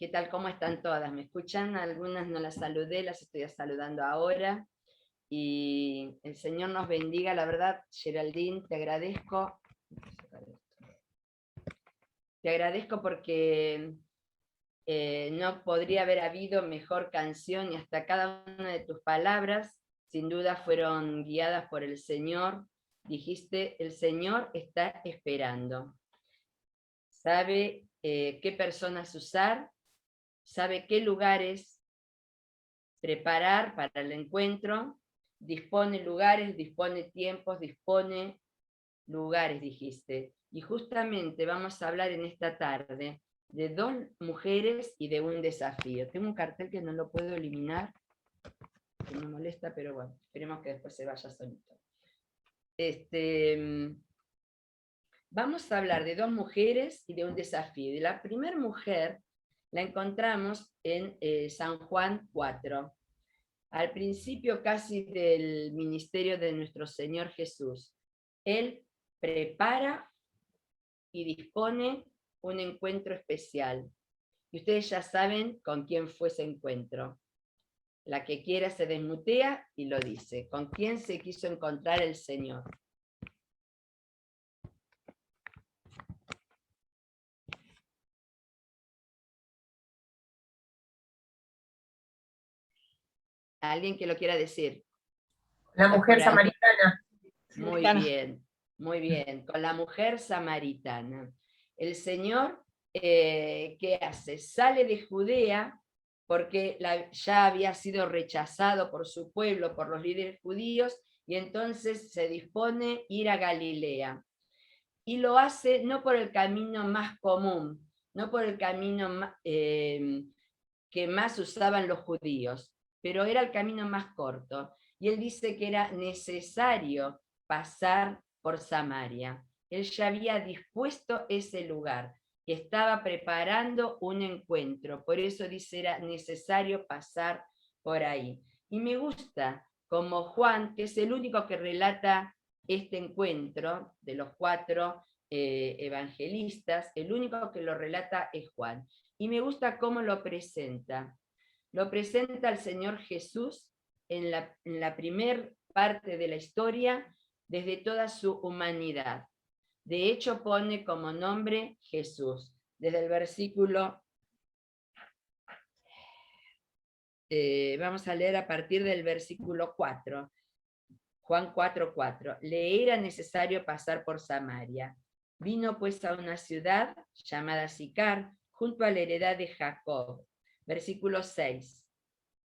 ¿Qué tal? ¿Cómo están todas? ¿Me escuchan? Algunas no las saludé, las estoy saludando ahora. Y el Señor nos bendiga, la verdad, Geraldine, te agradezco. Te agradezco porque no podría haber habido mejor canción y hasta cada una de tus palabras, sin duda, fueron guiadas por el Señor. Dijiste, el Señor está esperando. Sabe qué personas usar, sabe qué lugares preparar para el encuentro, dispone lugares, dispone tiempos, dispone lugares, dijiste. Y justamente vamos a hablar en esta tarde de dos mujeres y de un desafío. Tengo un cartel que no lo puedo eliminar, que me molesta, pero bueno, esperemos que después se vaya solito. Vamos a hablar de dos mujeres y de un desafío. Y la primera mujer la encontramos en San Juan 4. Al principio casi del ministerio de nuestro Señor Jesús. Él prepara y dispone un encuentro especial. Y ustedes ya saben con quién fue ese encuentro. La que quiera se desmutea y lo dice. ¿Con quién se quiso encontrar el Señor? ¿Alguien que lo quiera decir? La mujer samaritana. Muy bien, muy bien. Con la mujer samaritana. El Señor, ¿qué hace? Sale de Judea porque ya había sido rechazado por su pueblo, por los líderes judíos, y entonces se dispone a ir a Galilea. Y lo hace no por el camino más común, no por el camino que más usaban los judíos, pero era el camino más corto. Y él dice que era necesario pasar por Samaria. Él ya había dispuesto ese lugar y estaba preparando un encuentro. Por eso dice era necesario pasar por ahí. Y me gusta como Juan, que es el único que relata este encuentro de los cuatro evangelistas, el único que lo relata es Juan. Y me gusta cómo lo presenta. Lo presenta al Señor Jesús en la primer parte de la historia desde toda su humanidad. De hecho, pone como nombre Jesús. Desde el versículo, vamos a leer a partir del versículo 4. Juan 4:4. Le era necesario pasar por Samaria. Vino pues a una ciudad llamada Sicar, junto a la heredad de Jacob. Versículo 6.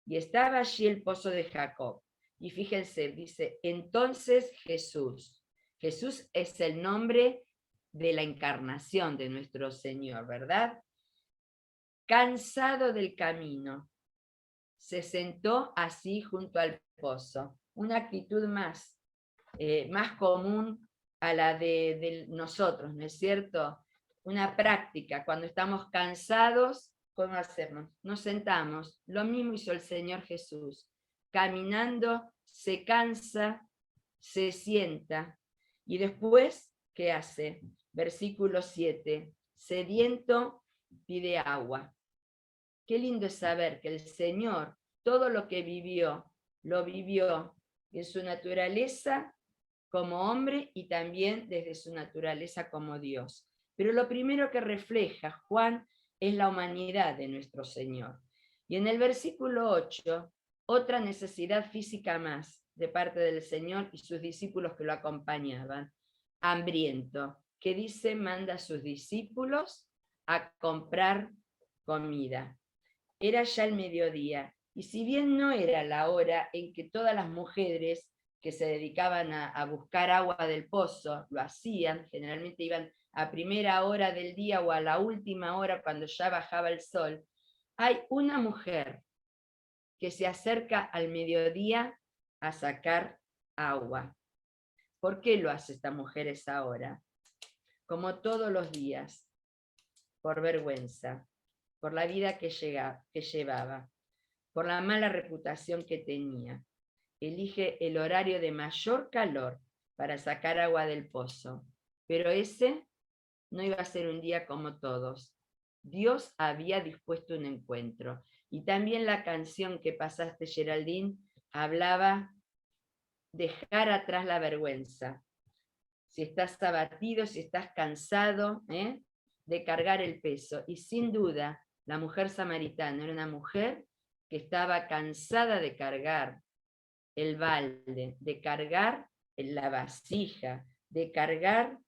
Y estaba allí el pozo de Jacob. Y fíjense, dice, entonces Jesús. Jesús es el nombre de la encarnación de nuestro Señor, ¿verdad? Cansado del camino, se sentó así junto al pozo. Una actitud más común a la de nosotros, ¿no es cierto? Una práctica, cuando estamos cansados, ¿cómo hacemos? Nos sentamos, lo mismo hizo el Señor Jesús, caminando, se cansa, se sienta, y después, ¿qué hace? Versículo 7, sediento pide agua. Qué lindo es saber que el Señor, todo lo que vivió, lo vivió en su naturaleza como hombre y también desde su naturaleza como Dios. Pero lo primero que refleja Juan es la humanidad de nuestro Señor. Y en el versículo 8, otra necesidad física más de parte del Señor y sus discípulos que lo acompañaban, hambriento, que dice manda a sus discípulos a comprar comida. Era ya el mediodía, y si bien no era la hora en que todas las mujeres que se dedicaban a buscar agua del pozo lo hacían, generalmente iban a primera hora del día o a la última hora cuando ya bajaba el sol, hay una mujer que se acerca al mediodía a sacar agua. ¿Por qué lo hace esta mujer esa hora? Como todos los días, por vergüenza, por la vida que llevaba, por la mala reputación que tenía. Elige el horario de mayor calor para sacar agua del pozo, pero ese no iba a ser un día como todos. Dios había dispuesto un encuentro. Y también la canción que pasaste, Geraldine, hablaba de dejar atrás la vergüenza. Si estás abatido, si estás cansado, de cargar el peso. Y sin duda, la mujer samaritana era una mujer que estaba cansada de cargar el balde, de cargar la vasija, de cargar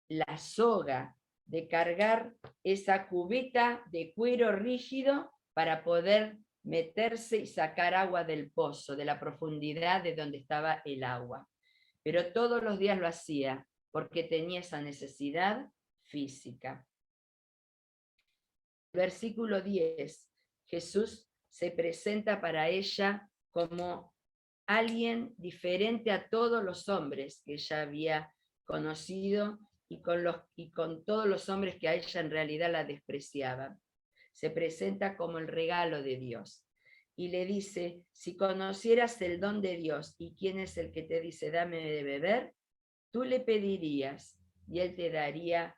la soga, de cargar esa cubeta de cuero rígido para poder meterse y sacar agua del pozo, de la profundidad de donde estaba el agua. Pero todos los días lo hacía porque tenía esa necesidad física. Versículo 10. Jesús se presenta para ella como alguien diferente a todos los hombres que ella había conocido y con todos los hombres que a ella en realidad la despreciaban. Se presenta como el regalo de Dios. Y le dice, si conocieras el don de Dios y quién es el que te dice, dame de beber, tú le pedirías y él te daría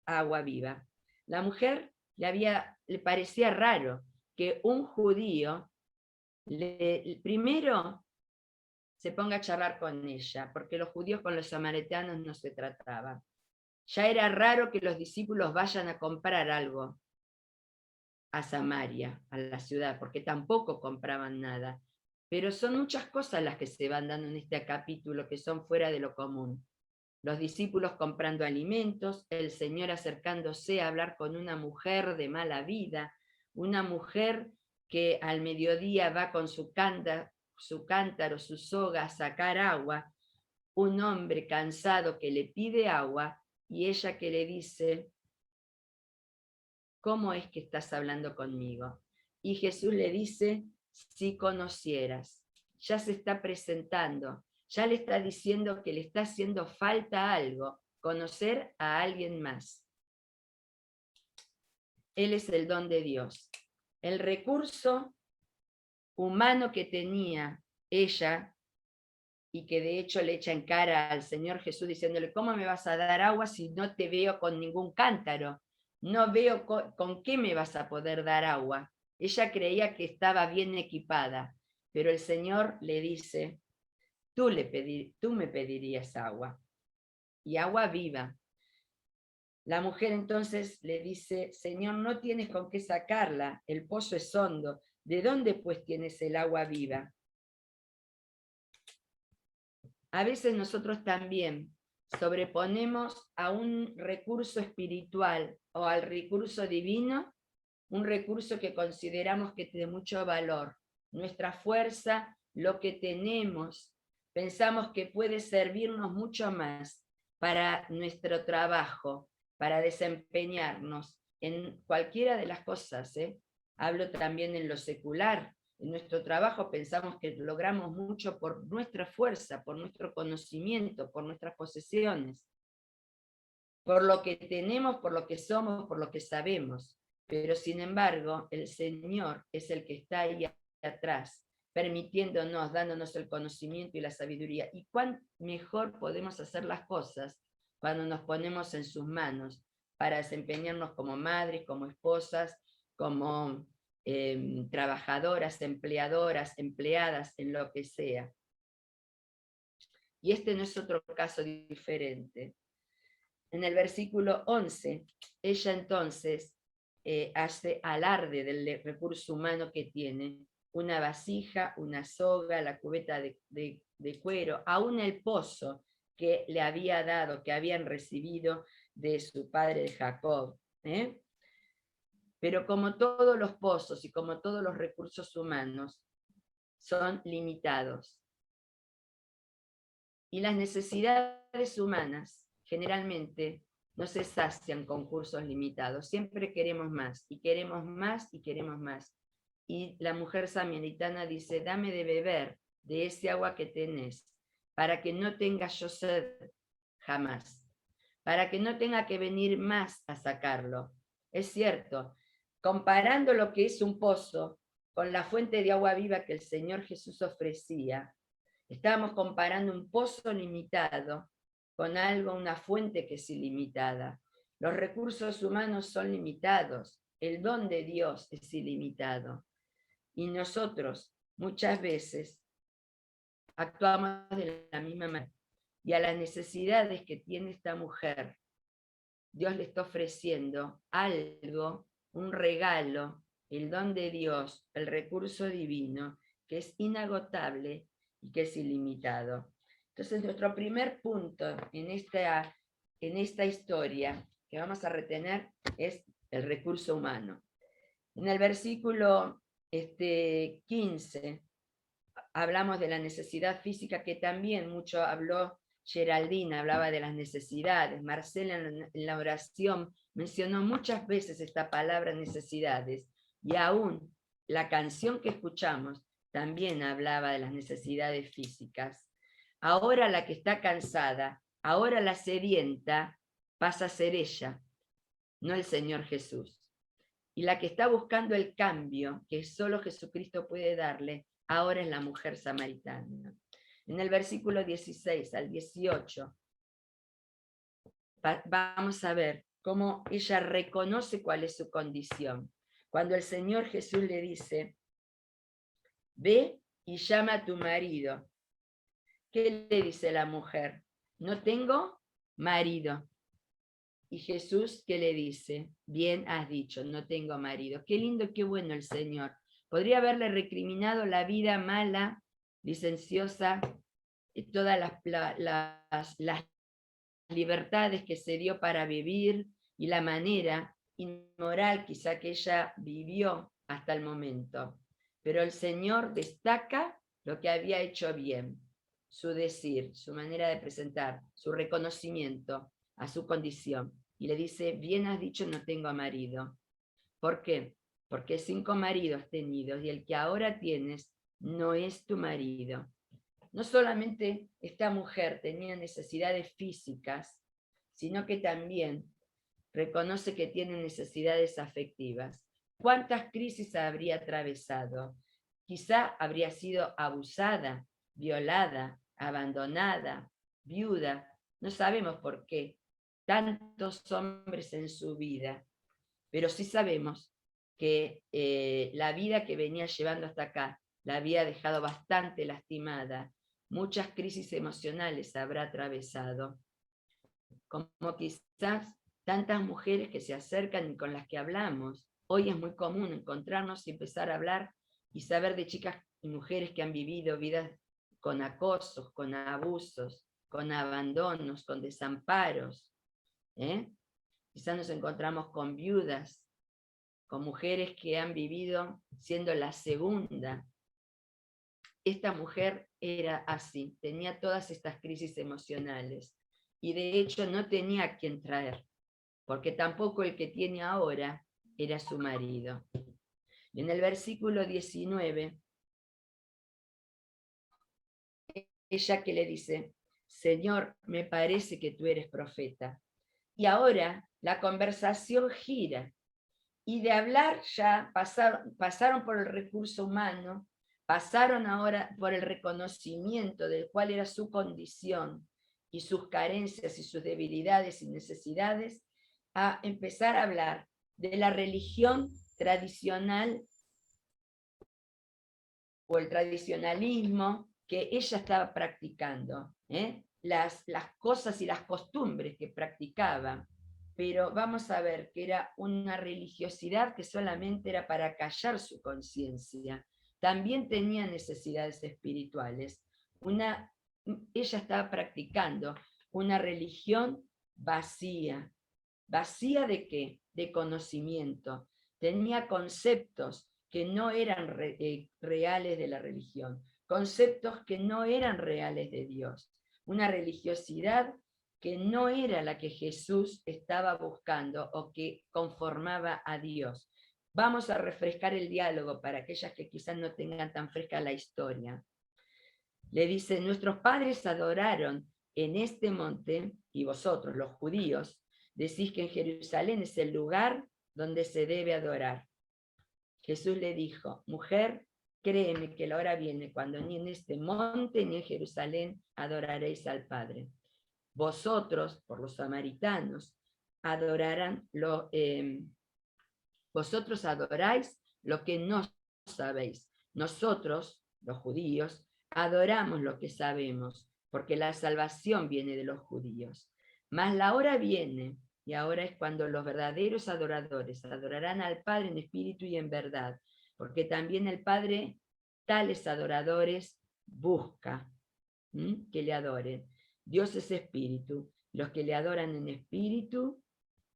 agua viva. La mujer le parecía raro que un judío primero se ponga a charlar con ella, porque los judíos con los samaritanos no se trataban. Ya era raro que los discípulos vayan a comprar algo a Samaria, a la ciudad, porque tampoco compraban nada. Pero son muchas cosas las que se van dando en este capítulo que son fuera de lo común. Los discípulos comprando alimentos, el Señor acercándose a hablar con una mujer de mala vida, una mujer que al mediodía va con su cántaro, su soga a sacar agua, un hombre cansado que le pide agua y ella que le dice, ¿cómo es que estás hablando conmigo? Y Jesús le dice, si conocieras, ya se está presentando, ya le está diciendo que le está haciendo falta algo, conocer a alguien más. Él es el don de Dios. El recurso humano que tenía ella, y que de hecho le echa en cara al Señor Jesús diciéndole, ¿cómo me vas a dar agua si no te veo con ningún cántaro? No veo con qué me vas a poder dar agua. Ella creía que estaba bien equipada, pero el Señor le dice, tú me pedirías agua, y agua viva. La mujer entonces le dice, Señor, no tienes con qué sacarla, el pozo es hondo, ¿de dónde pues tienes el agua viva? A veces nosotros también sobreponemos a un recurso espiritual o al recurso divino, un recurso que consideramos que tiene mucho valor, nuestra fuerza, lo que tenemos, pensamos que puede servirnos mucho más para nuestro trabajo, para desempeñarnos en cualquiera de las cosas, Hablo también en lo secular. En nuestro trabajo pensamos que logramos mucho por nuestra fuerza, por nuestro conocimiento, por nuestras posesiones, por lo que tenemos, por lo que somos, por lo que sabemos. Pero sin embargo, el Señor es el que está ahí atrás, permitiéndonos, dándonos el conocimiento y la sabiduría. Y cuán mejor podemos hacer las cosas cuando nos ponemos en sus manos para desempeñarnos como madres, como esposas, como trabajadoras, empleadoras, empleadas, en lo que sea. Y este no es otro caso diferente. En el versículo 11, ella entonces hace alarde del recurso humano que tiene, una vasija, una soga, la cubeta de cuero, aún el pozo que le había dado, que habían recibido de su padre Jacob. Pero como todos los pozos y como todos los recursos humanos, son limitados. Y las necesidades humanas generalmente no se sacian con cursos limitados. Siempre queremos más, y queremos más, y queremos más. Y la mujer samaritana dice, dame de beber de ese agua que tenés, para que no tenga yo sed jamás, para que no tenga que venir más a sacarlo. Es cierto, comparando lo que es un pozo con la fuente de agua viva que el Señor Jesús ofrecía, estábamos comparando un pozo limitado con algo, una fuente que es ilimitada. Los recursos humanos son limitados, el don de Dios es ilimitado. Y nosotros muchas veces actuamos de la misma manera. Y a las necesidades que tiene esta mujer, Dios le está ofreciendo algo, un regalo, el don de Dios, el recurso divino, que es inagotable y que es ilimitado. Entonces, nuestro primer punto en esta historia que vamos a retener es el recurso humano. En el versículo 15 hablamos de la necesidad física, que también mucho habló Geraldine, hablaba de las necesidades. Marcela en la oración mencionó muchas veces esta palabra necesidades, y aún la canción que escuchamos también hablaba de las necesidades físicas. Ahora la que está cansada, ahora la sedienta, pasa a ser ella, no el Señor Jesús. Y la que está buscando el cambio, que solo Jesucristo puede darle, ahora es la mujer samaritana. En el versículo 16 al 18, vamos a ver cómo ella reconoce cuál es su condición. Cuando el Señor Jesús le dice, ve y llama a tu marido. ¿Qué le dice la mujer? No tengo marido. Y Jesús, ¿qué le dice? Bien has dicho, no tengo marido. Qué lindo, qué bueno el Señor. Podría haberle recriminado la vida mala, licenciosa, todas las libertades que se dio para vivir y la manera inmoral quizá que ella vivió hasta el momento. Pero el Señor destaca lo que había hecho bien, su decir, su manera de presentar, su reconocimiento a su condición. Y le dice, bien has dicho, no tengo marido. ¿Por qué? Porque 5 maridos tenidos y el que ahora tienes no es tu marido. No solamente esta mujer tenía necesidades físicas, sino que también reconoce que tiene necesidades afectivas. ¿Cuántas crisis habría atravesado? Quizá habría sido abusada, violada, abandonada, viuda. No sabemos por qué tantos hombres en su vida, pero sí sabemos que la vida que venía llevando hasta acá la había dejado bastante lastimada. Muchas crisis emocionales habrá atravesado, como quizás tantas mujeres que se acercan y con las que hablamos. Hoy es muy común encontrarnos y empezar a hablar y saber de chicas y mujeres que han vivido vidas con acosos, con abusos, con abandonos, con desamparos. Quizás nos encontramos con viudas, con mujeres que han vivido siendo la segunda. Esta mujer era así, tenía todas estas crisis emocionales y de hecho no tenía a quien traer, porque tampoco el que tiene ahora era su marido. En el versículo 19, ella que le dice, Señor, me parece que tú eres profeta. Y ahora la conversación gira, y de hablar ya pasaron por el recurso humano, pasaron ahora por el reconocimiento de cuál era su condición y sus carencias y sus debilidades y necesidades, a empezar a hablar de la religión tradicional o el tradicionalismo que ella estaba practicando, las cosas y las costumbres que practicaba. Pero vamos a ver que era una religiosidad que solamente era para callar su conciencia. También tenía necesidades espirituales. Ella estaba practicando una religión vacía. ¿Vacía de qué? De conocimiento. Tenía conceptos que no eran reales de la religión, conceptos que no eran reales de Dios. Una religiosidad que no era la que Jesús estaba buscando o que conformaba a Dios. Vamos a refrescar el diálogo para aquellas que quizás no tengan tan fresca la historia. Le dice, nuestros padres adoraron en este monte, y vosotros, los judíos, decís que en Jerusalén es el lugar donde se debe adorar. Jesús le dijo, mujer, créeme que la hora viene cuando ni en este monte ni en Jerusalén adoraréis al Padre. Vosotros, por los samaritanos, adorarán vosotros adoráis lo que no sabéis. Nosotros, los judíos, adoramos lo que sabemos, porque la salvación viene de los judíos. Mas la hora viene, y ahora es cuando los verdaderos adoradores adorarán al Padre en espíritu y en verdad, porque también el Padre tales adoradores busca que le adoren. Dios es espíritu. Los que le adoran en espíritu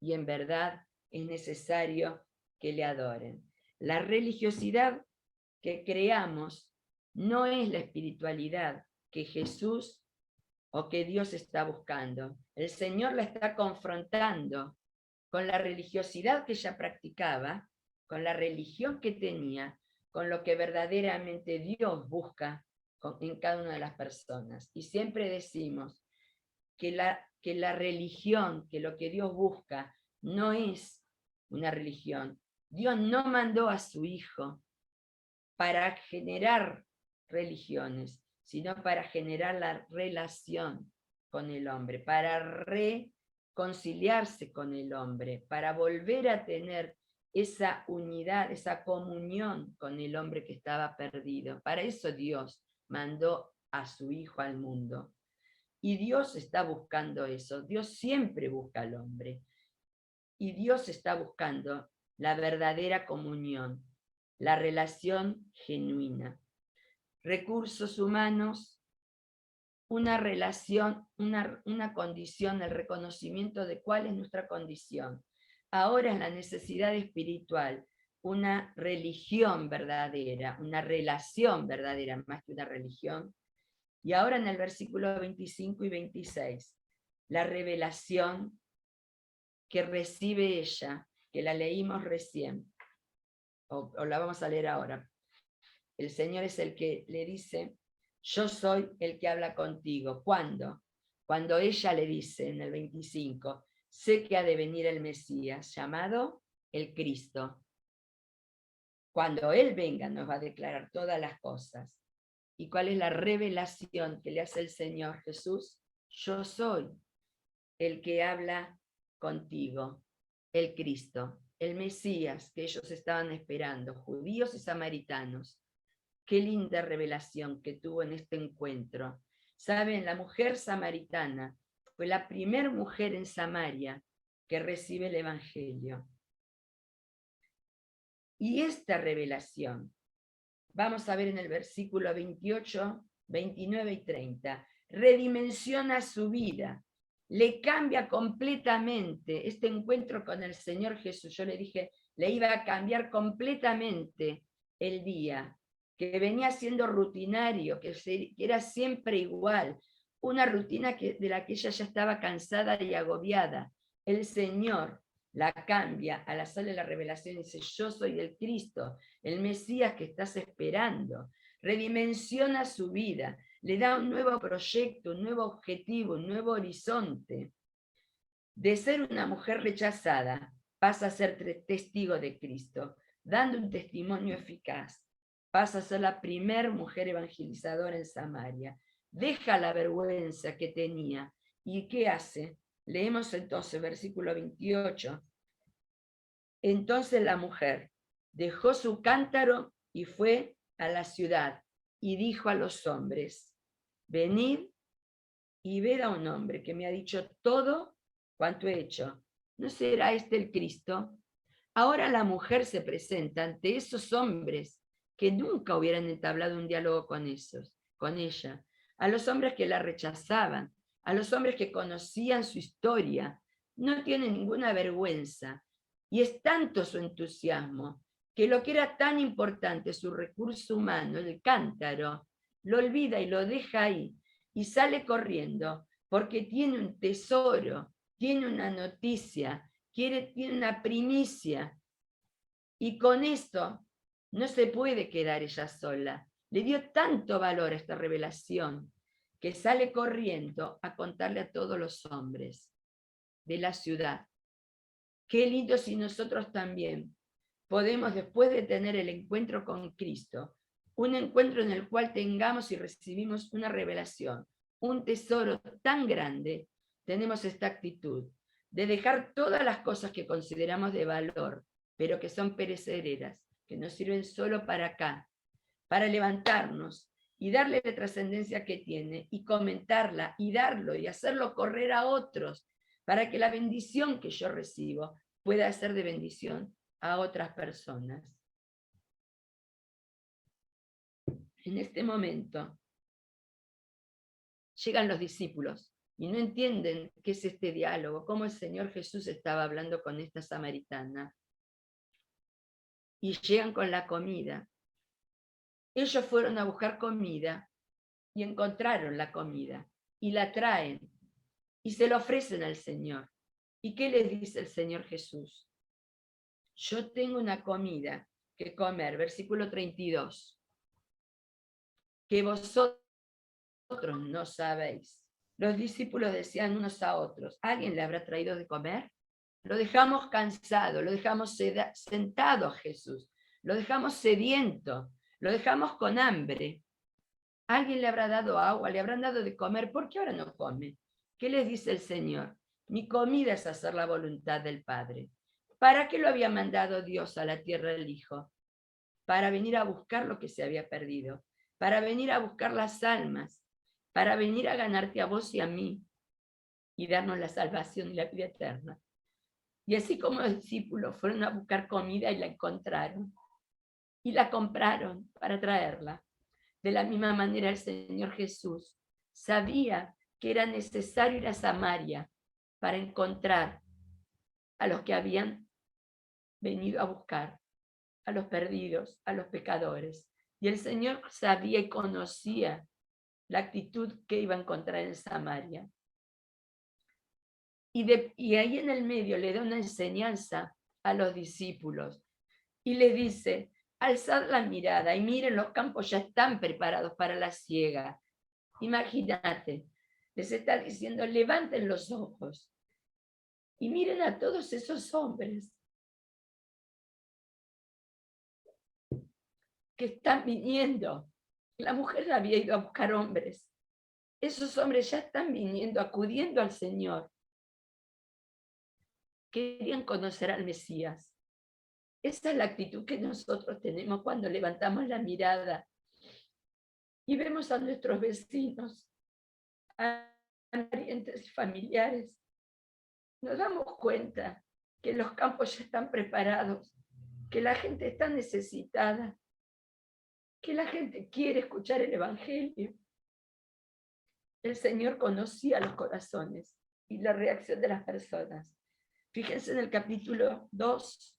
y en verdad es necesario que le adoren. La religiosidad que creamos no es la espiritualidad que Jesús o que Dios está buscando. El Señor la está confrontando con la religiosidad que ella practicaba, con la religión que tenía, con lo que verdaderamente Dios busca en cada una de las personas. Y siempre decimos que la religión, que lo que Dios busca, no es una religión. Dios no mandó a su Hijo para generar religiones, sino para generar la relación con el hombre, para reconciliarse con el hombre, para volver a tener esa unidad, esa comunión con el hombre que estaba perdido. Para eso Dios mandó a su Hijo al mundo. Y Dios está buscando eso. Dios siempre busca al hombre. Y Dios está buscando la verdadera comunión, la relación genuina. Recursos humanos, una relación, una condición, el reconocimiento de cuál es nuestra condición. Ahora es la necesidad espiritual, una religión verdadera, una relación verdadera, más que una religión. Y ahora en el versículo 25 y 26, la revelación que recibe ella, que la leímos recién, o la vamos a leer ahora. El Señor es el que le dice, yo soy el que habla contigo. ¿Cuándo? Cuando ella le dice en el 25, sé que ha de venir el Mesías, llamado el Cristo. Cuando Él venga nos va a declarar todas las cosas. ¿Y cuál es la revelación que le hace el Señor Jesús? Yo soy el que habla contigo, el Cristo, el Mesías que ellos estaban esperando, judíos y samaritanos. Qué linda revelación que tuvo en este encuentro. Saben, la mujer samaritana fue la primera mujer en Samaria que recibe el Evangelio. Y esta revelación, vamos a ver en el versículo 28, 29 y 30, redimensiona su vida, le cambia completamente este encuentro con el Señor Jesús. Yo le dije, le iba a cambiar completamente el día, que venía siendo rutinario, que era siempre igual, una rutina de la que ella ya estaba cansada y agobiada. El Señor la cambia a la sala de la revelación y dice, yo soy el Cristo, el Mesías que estás esperando. Redimensiona su vida, le da un nuevo proyecto, un nuevo objetivo, un nuevo horizonte. De ser una mujer rechazada, pasa a ser testigo de Cristo, dando un testimonio eficaz. Pasa a ser la primer mujer evangelizadora en Samaria. Deja la vergüenza que tenía. ¿Y qué hace? Leemos entonces versículo 28. Entonces la mujer dejó su cántaro y fue a la ciudad y dijo a los hombres, venid y ved a un hombre que me ha dicho todo cuanto he hecho. ¿No será este el Cristo? Ahora la mujer se presenta ante esos hombres que nunca hubieran entablado un diálogo con ella, a los hombres que la rechazaban, a los hombres que conocían su historia. No tiene ninguna vergüenza. Y es tanto su entusiasmo que lo que era tan importante, su recurso humano, el cántaro, lo olvida y lo deja ahí y sale corriendo porque tiene un tesoro, tiene una noticia, tiene una primicia. Y con esto no se puede quedar ella sola. Le dio tanto valor a esta revelación que sale corriendo a contarle a todos los hombres de la ciudad. Qué lindo si nosotros también podemos, después de tener el encuentro con Cristo, un encuentro en el cual tengamos y recibimos una revelación, un tesoro tan grande, tenemos esta actitud de dejar todas las cosas que consideramos de valor, pero que son perecederas, que nos sirven solo para acá, para levantarnos y darle la trascendencia que tiene, y comentarla, y darlo, y hacerlo correr a otros, para que la bendición que yo recibo pueda ser de bendición a otras personas. En este momento llegan los discípulos y no entienden qué es este diálogo, cómo el Señor Jesús estaba hablando con esta samaritana. Y llegan con la comida. Ellos fueron a buscar comida y encontraron la comida y la traen y se la ofrecen al Señor. ¿Y qué les dice el Señor Jesús? Yo tengo una comida que comer, versículo 32, que vosotros no sabéis. Los discípulos decían unos a otros, ¿alguien le habrá traído de comer? Lo dejamos cansado, lo dejamos sentado a Jesús, lo dejamos sediento, lo dejamos con hambre. ¿Alguien le habrá dado agua? ¿Le habrán dado de comer? ¿Por qué ahora no come? ¿Qué les dice el Señor? Mi comida es hacer la voluntad del Padre. ¿Para qué lo había mandado Dios a la tierra del Hijo? Para venir a buscar lo que se había perdido, para venir a buscar las almas, para venir a ganarte a vos y a mí y darnos la salvación y la vida eterna. Y así como los discípulos fueron a buscar comida y la encontraron y la compraron para traerla, de la misma manera el Señor Jesús sabía que era necesario ir a Samaria para encontrar a los que habían venido a buscar, a los perdidos, a los pecadores. Y el Señor sabía y conocía la actitud que iba a encontrar en Samaria. Y ahí en el medio le da una enseñanza a los discípulos y les dice, alzad la mirada y miren, los campos ya están preparados para la siega. Imagínate, les está diciendo, levanten los ojos y miren a todos esos hombres que están viniendo. La mujer había ido a buscar hombres. Esos hombres ya están viniendo, acudiendo al Señor. Querían conocer al Mesías. Esa es la actitud que nosotros tenemos cuando levantamos la mirada y vemos a nuestros vecinos, a parientes y familiares. Nos damos cuenta que los campos ya están preparados, que la gente está necesitada, que la gente quiere escuchar el Evangelio. El Señor conocía los corazones y la reacción de las personas. Fíjense en el capítulo 2,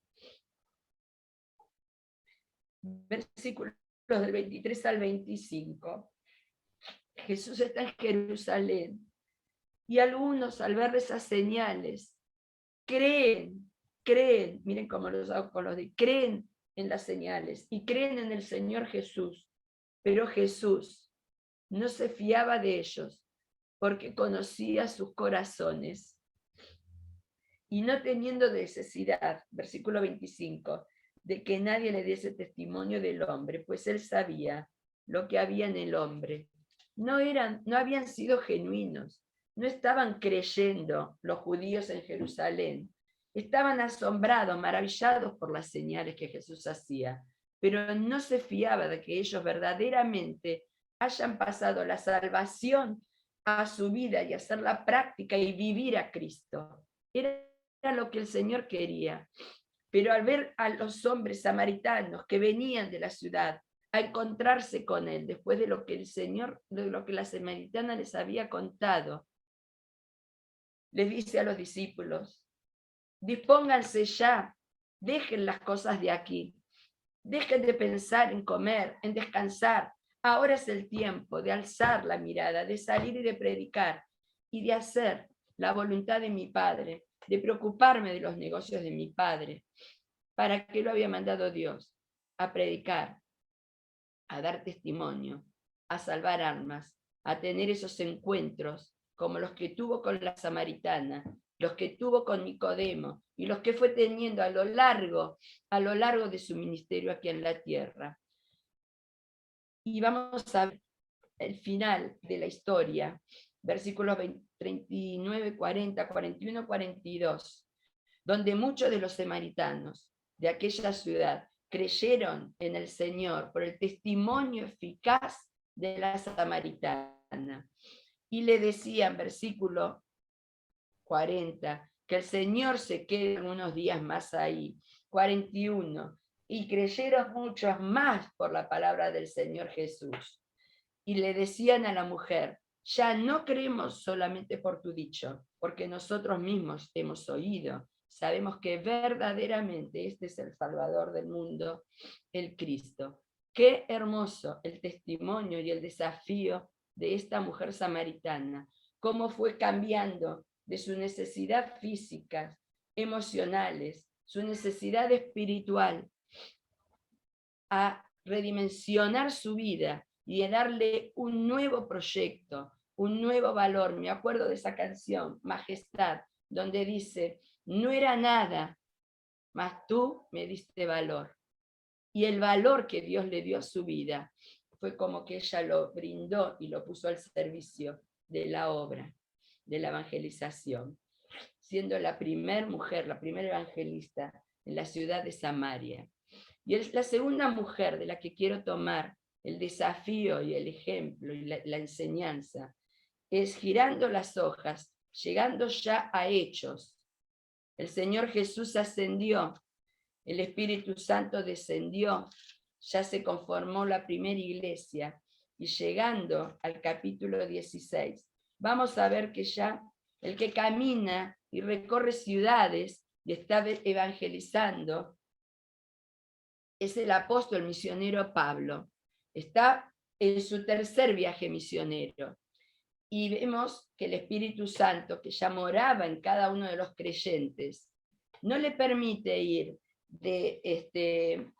versículos del 23 al 25. Jesús está en Jerusalén y algunos al ver esas señales creen, miren cómo los hago con los de, creen en las señales y creen en el Señor Jesús, pero Jesús no se fiaba de ellos porque conocía sus corazones. Y no teniendo necesidad, versículo 25, de que nadie le diese testimonio del hombre, pues él sabía lo que había en el hombre. No habían sido genuinos, no estaban creyendo los judíos en Jerusalén. Estaban asombrados, maravillados por las señales que Jesús hacía, pero no se fiaba de que ellos verdaderamente hayan pasado la salvación a su vida y hacer la práctica y vivir a Cristo. Era lo que el Señor quería. Pero al ver a los hombres samaritanos que venían de la ciudad a encontrarse con él, después de lo que el Señor, de lo que la samaritana les había contado, les dice a los discípulos, dispónganse ya, dejen las cosas de aquí, dejen de pensar en comer, en descansar. Ahora es el tiempo de alzar la mirada, de salir y de predicar y de hacer la voluntad de mi Padre, de preocuparme de los negocios de mi Padre. ¿Para qué lo había mandado Dios? A predicar, a dar testimonio, a salvar almas, a tener esos encuentros como los que tuvo con la samaritana, los que tuvo con Nicodemo y los que fue teniendo a lo largo de su ministerio aquí en la tierra. Y vamos a ver el final de la historia versículos 39, 40, 41, 42, donde muchos de los samaritanos de aquella ciudad creyeron en el Señor por el testimonio eficaz de la samaritana. Y le decían, versículo 40, que el Señor se quede unos días más ahí. 41, y creyeron muchos más por la palabra del Señor Jesús. Y le decían a la mujer, ya no creemos solamente por tu dicho, porque nosotros mismos hemos oído, sabemos que verdaderamente este es el Salvador del mundo, el Cristo. Qué hermoso el testimonio y el desafío de esta mujer samaritana, cómo fue cambiando de su necesidad física, emocionales, su necesidad espiritual, a redimensionar su vida y a darle un nuevo proyecto, un nuevo valor. Me acuerdo de esa canción, Majestad, donde dice, no era nada, mas tú me diste valor. Y el valor que Dios le dio a su vida fue como que ella lo brindó y lo puso al servicio de la obra, de la evangelización, siendo la primera mujer, la primera evangelista en la ciudad de Samaria. Y es la segunda mujer de la que quiero tomar el desafío y el ejemplo y la enseñanza, es girando las hojas, llegando ya a Hechos. El Señor Jesús ascendió, el Espíritu Santo descendió, ya se conformó la primera iglesia, y llegando al capítulo 16, vamos a ver que ya el que camina y recorre ciudades y está evangelizando es el apóstol misionero Pablo. Está en su tercer viaje misionero. Y vemos que el Espíritu Santo, que ya moraba en cada uno de los creyentes, no le permite ir de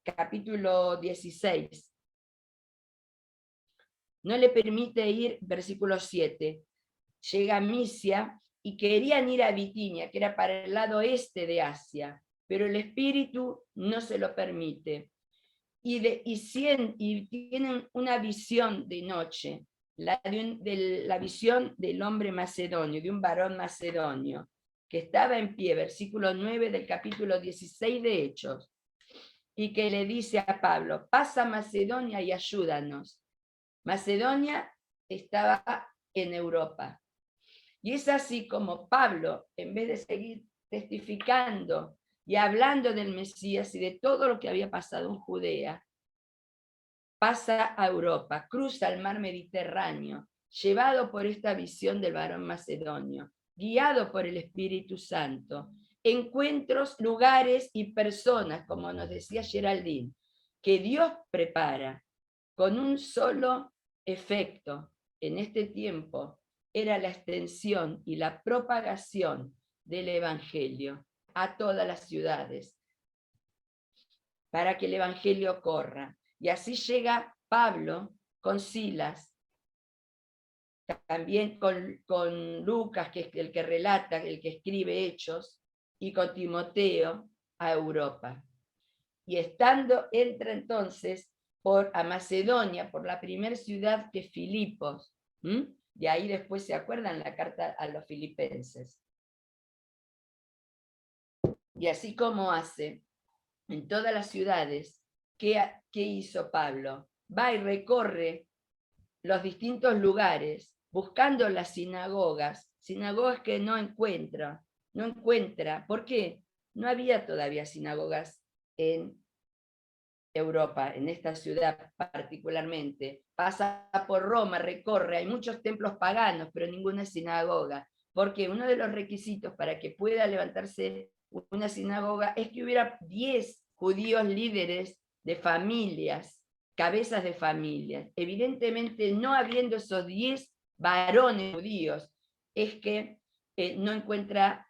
capítulo 16. No le permite ir, versículo 7. Llega a Misia y querían ir a Bitinia, que era para el lado este de Asia, pero el Espíritu no se lo permite. Y tienen una visión de noche, la visión del hombre macedonio, de un varón macedonio, que estaba en pie, versículo 9 del capítulo 16 de Hechos, y que le dice a Pablo, pasa a Macedonia y ayúdanos. Macedonia estaba en Europa. Y es así como Pablo, en vez de seguir testificando y hablando del Mesías y de todo lo que había pasado en Judea, pasa a Europa, cruza el mar Mediterráneo, llevado por esta visión del varón macedonio, guiado por el Espíritu Santo, encuentros, lugares y personas, como nos decía Geraldine, que Dios prepara con un solo efecto en este tiempo, era la extensión y la propagación del Evangelio a todas las ciudades, para que el Evangelio corra. Y así llega Pablo con Silas, también con Lucas, que es el que relata, el que escribe Hechos, y con Timoteo a Europa. Y entra entonces a Macedonia, por la primera ciudad que es Filipos. De ahí después se acuerdan la carta a los filipenses. Y así como hace en todas las ciudades, ¿qué hizo Pablo? Va y recorre los distintos lugares buscando las sinagogas que no encuentra. ¿Por qué? No había todavía sinagogas en Europa, en esta ciudad particularmente. Pasa por Roma, recorre, hay muchos templos paganos, pero ninguna sinagoga, porque uno de los requisitos para que pueda levantarse una sinagoga es que hubiera 10 judíos líderes de familias, cabezas de familias. Evidentemente, no habiendo esos 10 varones judíos, es que no encuentra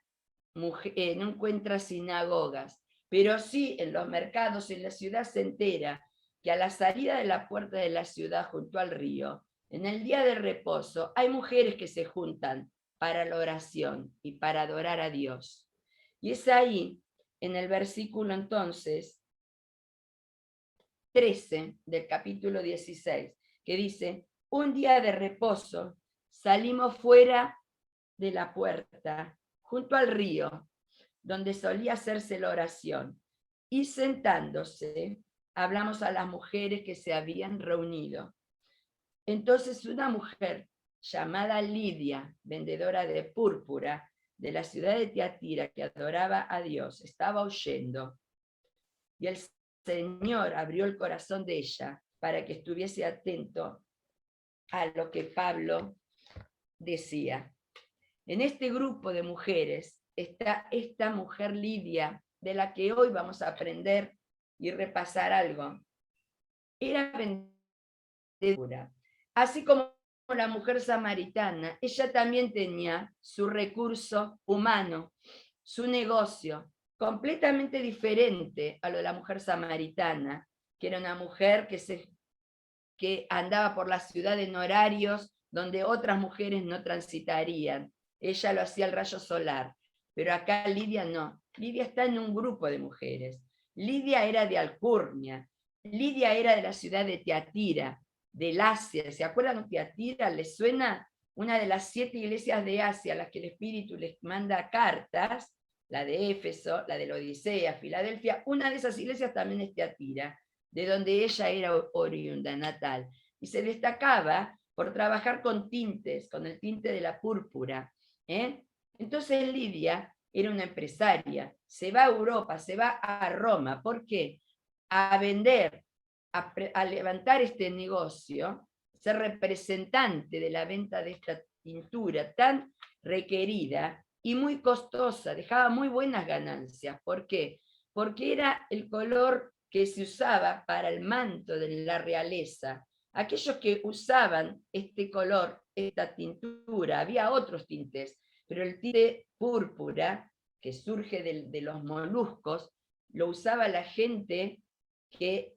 sinagogas. Pero sí, en los mercados, en la ciudad se entera que a la salida de la puerta de la ciudad junto al río, en el día de reposo, hay mujeres que se juntan para la oración y para adorar a Dios. Y es ahí, en el versículo entonces 13 del capítulo 16, que dice, un día de reposo salimos fuera de la puerta, junto al río, donde solía hacerse la oración, y sentándose, hablamos a las mujeres que se habían reunido. Entonces una mujer llamada Lidia, vendedora de púrpura, de la ciudad de Tiatira, que adoraba a Dios, estaba oyendo. Y el Señor abrió el corazón de ella para que estuviese atento a lo que Pablo decía. En este grupo de mujeres está esta mujer Lidia, de la que hoy vamos a aprender y repasar algo. Era vendedora. Así como la mujer samaritana, ella también tenía su recurso humano, su negocio, completamente diferente a lo de la mujer samaritana, que era una mujer que andaba por la ciudad en horarios donde otras mujeres no transitarían. Ella lo hacía al rayo solar, pero acá Lidia no. Lidia está en un grupo de mujeres. Lidia era de Alcurnia, Lidia era de la ciudad de Tiatira, del Asia. ¿Se acuerdan de Tiatira? ¿Les suena? Una de las 7 iglesias de Asia a las que el Espíritu les manda cartas, la de Éfeso, la de la Odisea, Filadelfia. Una de esas iglesias también es Tiatira, de donde ella era oriunda, natal, y se destacaba por trabajar con tintes, con el tinte de la púrpura. Entonces Lidia era una empresaria, se va a Europa, se va a Roma. ¿Por qué? A vender, a levantar este negocio, ser representante de la venta de esta tintura tan requerida y muy costosa, dejaba muy buenas ganancias. ¿Por qué? Porque era el color que se usaba para el manto de la realeza. Aquellos que usaban este color, esta tintura, había otros tintes, pero el tinte púrpura, que surge de los moluscos, lo usaba la gente que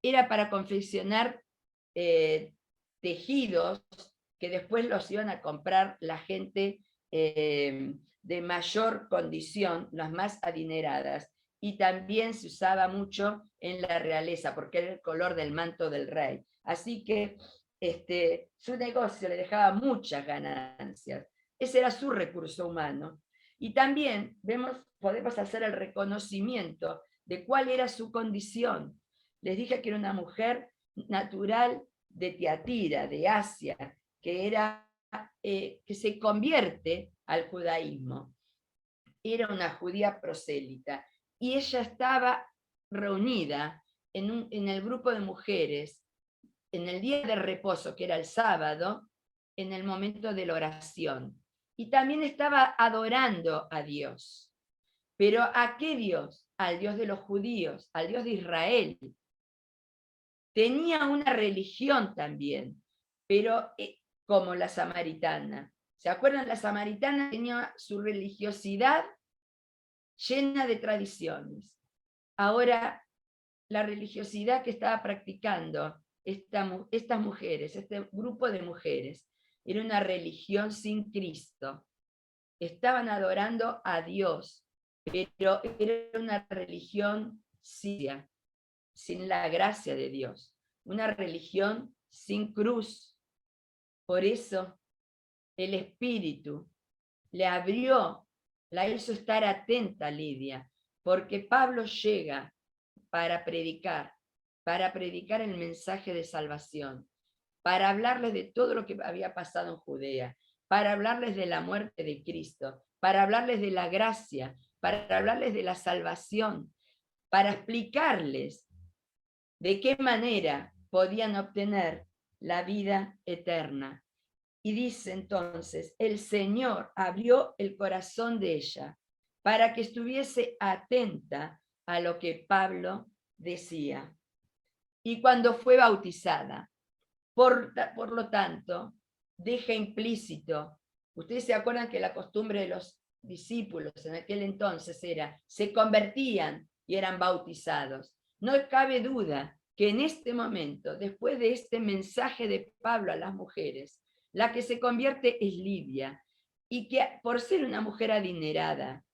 era para confeccionar tejidos que después los iban a comprar la gente de mayor condición, las más adineradas, y también se usaba mucho en la realeza, porque era el color del manto del rey. Así que su negocio le dejaba muchas ganancias. Ese era su recurso humano. Y también podemos hacer el reconocimiento de cuál era su condición. Les dije que era una mujer natural de Tiatira, de Asia, que se convierte al judaísmo. Era una judía prosélita, y ella estaba reunida en el grupo de mujeres en el día de reposo, que era el sábado, en el momento de la oración. Y también estaba adorando a Dios. ¿Pero a qué Dios? Al Dios de los judíos, al Dios de Israel. Tenía una religión también, pero como la samaritana. ¿Se acuerdan? La samaritana tenía su religiosidad llena de tradiciones. Ahora, la religiosidad que estaba practicando estas mujeres, este grupo de mujeres, era una religión sin Cristo. Estaban adorando a Dios, pero era una religión sin la gracia de Dios, una religión sin cruz. Por eso el Espíritu le abrió, la hizo estar atenta a Lidia, porque Pablo llega para predicar el mensaje de salvación, para hablarles de todo lo que había pasado en Judea, para hablarles de la muerte de Cristo, para hablarles de la gracia, para hablarles de la salvación, para explicarles de qué manera podían obtener la vida eterna. Y dice entonces, el Señor abrió el corazón de ella para que estuviese atenta a lo que Pablo decía. Y cuando fue bautizada, por lo tanto, deja implícito. Ustedes se acuerdan que la costumbre de los discípulos en aquel entonces era, se convertían y eran bautizados. No cabe duda que en este momento, después de este mensaje de Pablo a las mujeres, la que se convierte es Lidia, y que por ser una mujer adinerada,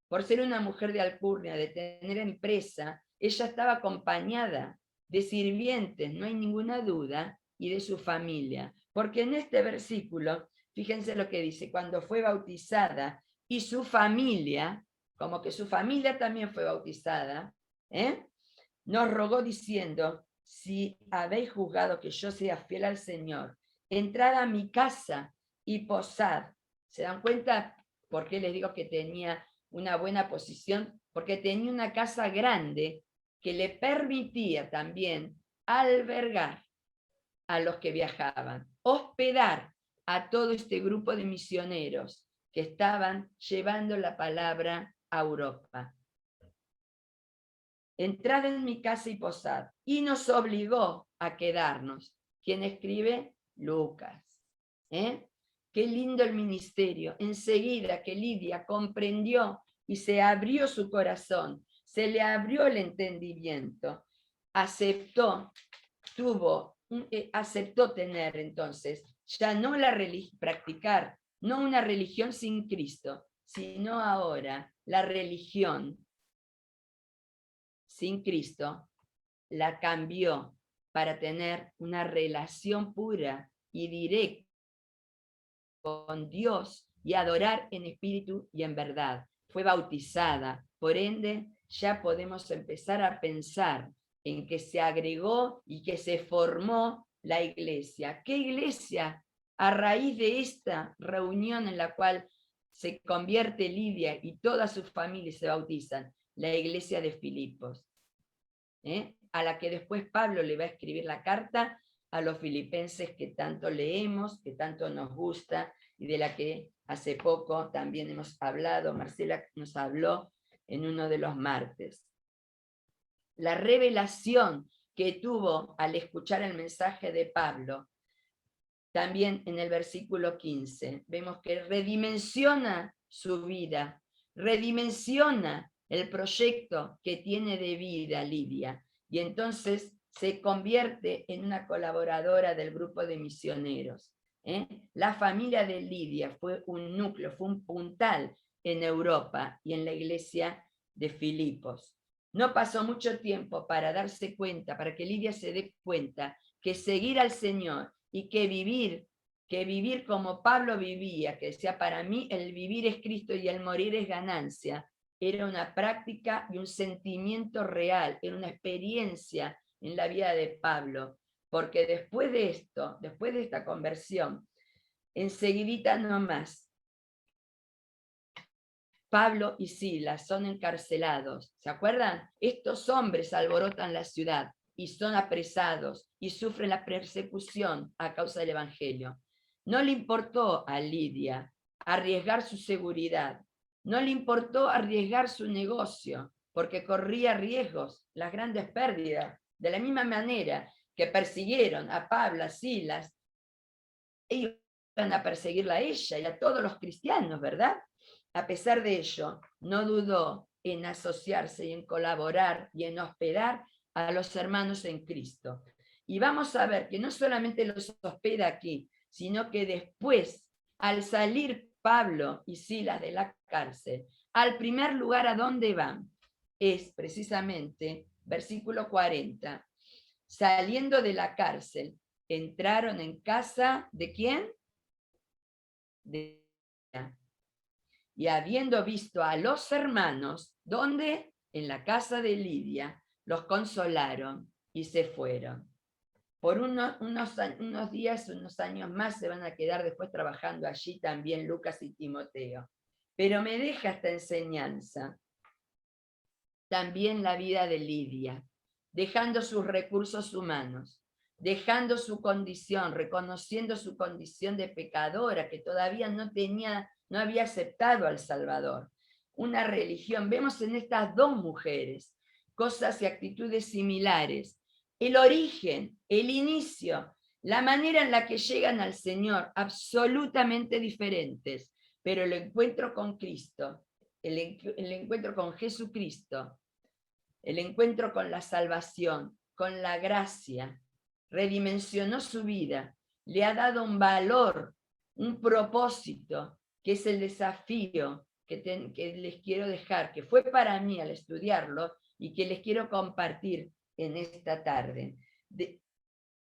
por ser una mujer de alcurnia, de tener empresa, ella estaba acompañada de sirvientes, no hay ninguna duda, y de su familia. Porque en este versículo, fíjense lo que dice, cuando fue bautizada y su familia, como que su familia también fue bautizada, nos rogó diciendo, si habéis juzgado que yo sea fiel al Señor, entrad a mi casa y posad. ¿Se dan cuenta por qué les digo que tenía una buena posición? Porque tenía una casa grande que le permitía también albergar a los que viajaban, hospedar a todo este grupo de misioneros que estaban llevando la palabra a Europa. Entrad en mi casa y posad. Y nos obligó a quedarnos. ¿Quién escribe? Lucas. Qué lindo el ministerio. Enseguida que Lidia comprendió y se abrió su corazón, se le abrió el entendimiento, aceptó tener entonces ya no la practicar, no una religión sin Cristo, sino ahora la religión sin Cristo, la cambió para tener una relación pura y directa con Dios y adorar en espíritu y en verdad. Fue bautizada, por ende ya podemos empezar a pensar en que se agregó y que se formó la iglesia. ¿Qué iglesia? A raíz de esta reunión en la cual se convierte Lidia y toda su familia se bautizan, la iglesia de Filipos, a la que después Pablo le va a escribir la carta a los filipenses que tanto leemos, que tanto nos gusta y de la que hace poco también hemos hablado, Marcela nos habló en uno de los martes. La revelación que tuvo al escuchar el mensaje de Pablo, también en el versículo 15, vemos que redimensiona su vida, redimensiona el proyecto que tiene de vida Lidia, y entonces se convierte en una colaboradora del grupo de misioneros. La familia de Lidia fue un núcleo, fue un puntal en Europa y en la iglesia de Filipos. No pasó mucho tiempo para darse cuenta, para que Lidia se dé cuenta que seguir al Señor y que vivir como Pablo vivía, que decía, para mí el vivir es Cristo y el morir es ganancia, era una práctica y un sentimiento real, era una experiencia en la vida de Pablo, porque después de esto, después de esta conversión, enseguidita nomás, Pablo y Silas son encarcelados. ¿Se acuerdan? Estos hombres alborotan la ciudad y son apresados y sufren la persecución a causa del Evangelio. No le importó a Lidia arriesgar su seguridad, no le importó arriesgar su negocio, porque corría riesgos, las grandes pérdidas. De la misma manera que persiguieron a Pablo, a Silas, ellos iban a perseguirla a ella y a todos los cristianos, ¿verdad? A pesar de ello, no dudó en asociarse y en colaborar y en hospedar a los hermanos en Cristo. Y vamos a ver que no solamente los hospeda aquí, sino que después, al salir Pablo y Silas de la cárcel, al primer lugar a dónde van, es precisamente versículo 40. Saliendo de la cárcel, entraron en casa ¿de quién? De y habiendo visto a los hermanos, ¿dónde? En la casa de Lidia, los consolaron y se fueron. Por unos días, unos años más se van a quedar después trabajando allí también Lucas y Timoteo. Pero me deja esta enseñanza también la vida de Lidia, dejando sus recursos humanos, dejando su condición, reconociendo su condición de pecadora, que todavía no había aceptado al Salvador. Una religión, vemos en estas dos mujeres cosas y actitudes similares. El origen, el inicio, la manera en la que llegan al Señor, absolutamente diferentes, pero el encuentro con Cristo, el encuentro con Jesucristo, el encuentro con la salvación, con la gracia, redimensionó su vida, le ha dado un valor, un propósito, que es el desafío que les quiero dejar, que fue para mí al estudiarlo y que les quiero compartir en esta tarde.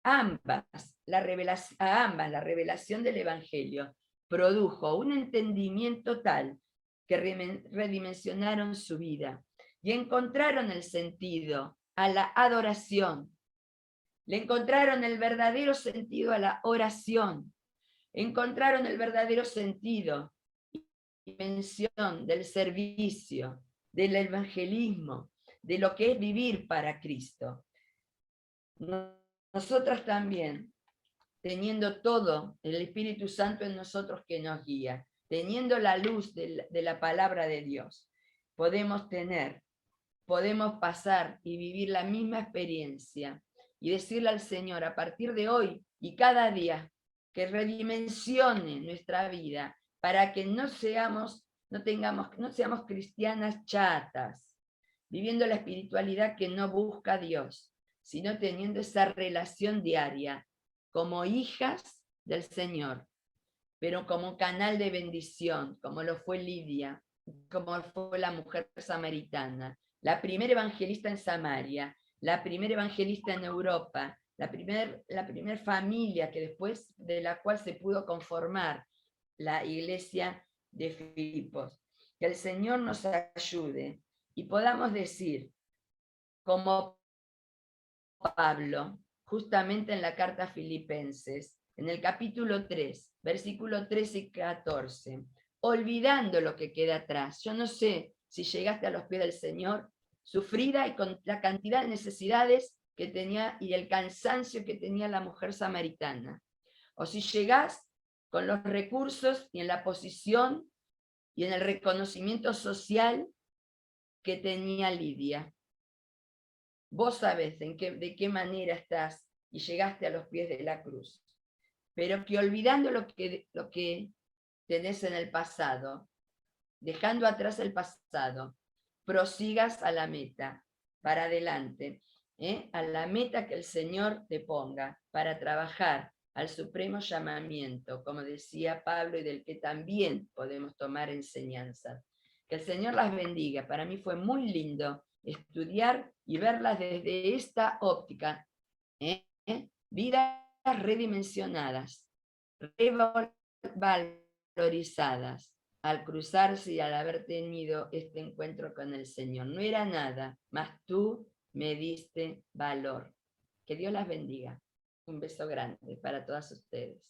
a ambas la revelación del Evangelio produjo un entendimiento tal que redimensionaron su vida y encontraron el sentido a la adoración. Le encontraron el verdadero sentido a la oración. Encontraron el verdadero sentido y dimensión del servicio, del evangelismo, de lo que es vivir para Cristo. Nosotros también, teniendo todo el Espíritu Santo en nosotros que nos guía, teniendo la luz de la palabra de Dios, podemos pasar y vivir la misma experiencia y decirle al Señor a partir de hoy y cada día que redimensione nuestra vida para que no seamos cristianas chatas, viviendo la espiritualidad que no busca a Dios, sino teniendo esa relación diaria como hijas del Señor, pero como canal de bendición, como lo fue Lidia, como fue la mujer samaritana, la primera evangelista en Samaria, la primera evangelista en Europa, la primera familia que después de la cual se pudo conformar la iglesia de Filipos. Que el Señor nos ayude y podamos decir, como Pablo, justamente en la carta a Filipenses, en el capítulo 3, versículo 13 y 14, olvidando lo que queda atrás. Yo no sé si llegaste a los pies del Señor, sufrida y con la cantidad de necesidades que tenía y el cansancio que tenía la mujer samaritana, o si llegás con los recursos y en la posición y en el reconocimiento social que tenía Lidia. Vos sabés de qué manera estás y llegaste a los pies de la cruz. Pero que olvidando lo que tenés en el pasado, dejando atrás el pasado, prosigas a la meta, para adelante, a la meta que el Señor te ponga para trabajar al supremo llamamiento, como decía Pablo, y del que también podemos tomar enseñanza. Que el Señor las bendiga. Para mí fue muy lindo estudiar y verlas desde esta óptica. Vidas redimensionadas, revalorizadas, al cruzarse y al haber tenido este encuentro con el Señor. No era nada, mas tú me diste valor. Que Dios las bendiga. Un beso grande para todas ustedes.